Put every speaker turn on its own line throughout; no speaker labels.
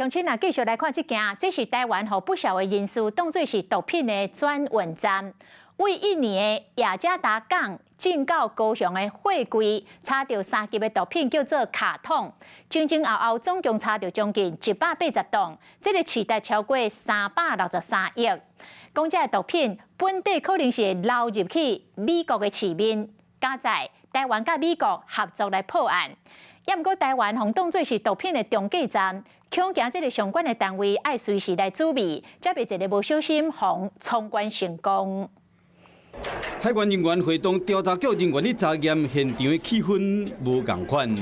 乡亲啊，继续来看这件，这是台湾和不少的人士当作是毒品的转运站。为印尼的雅加达港进到高雄的货柜，查到3级的毒品叫做卡通，前后总共查到将近180吨，这个市值超过363亿。讲这毒品本地可能是会流入去美国的市面，加在台湾甲美国合作来破案。也毋过台湾互当作是毒品的中继站。恐惊这个相关的单位爱随时来注意，才别一个无小心，防冲关成功。
海关人员会同调查局人员去查验现场的气氛无共款。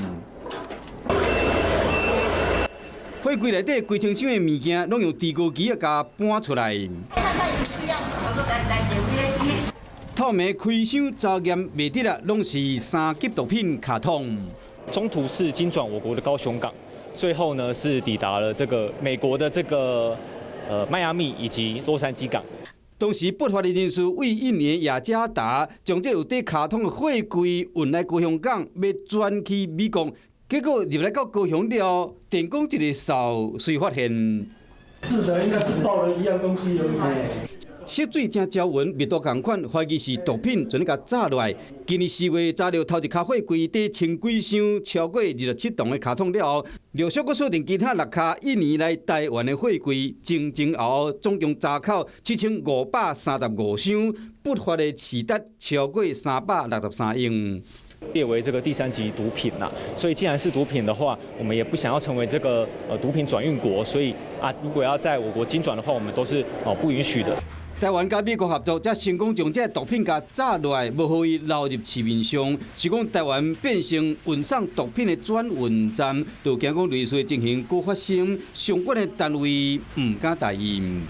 货柜内底规清箱的物件，拢用地沟机甲搬出来。透明开箱查验卖得啦，拢是3级毒品卡通。
中途是经转我国的高雄港。最后呢，是抵达了这个美国的这个迈阿密以及洛杉矶港。
当时不法的人士为印尼雅加达将这有底卡通的货柜运来高雄港，要转去美国，结果入来到高雄了，电工一个扫遂发现。
是的，应该是爆了一样东西而已。
色水正招纹，味道同款，怀疑是毒品，全甲炸落来。今年4月查到头一卡货柜底清几箱超过27吨的卡通了后，陆续阁锁定其他6卡印尼来台湾的货柜，前后总共查扣7535箱，不法的市值超过363亿。
列为这个第3级毒品呐，所以既然是毒品的话，我们也不想要成为这个毒品转运国，所以如果要在我国经转的话，我们都是不允许的。
台湾甲美国合作，才成功将这毒品甲炸落来，无互伊流入市面上。是讲台湾变成运送毒品的转运站，就惊讲类似情形搁发生，相关的单位唔敢答应。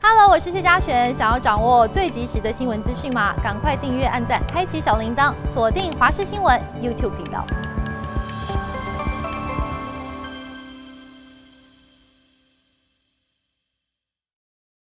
Hello， 我是谢嘉璇。想要掌握最及时的新闻资讯吗？赶快订阅、按赞、开启小铃铛，锁定华视新闻 YouTube 频道。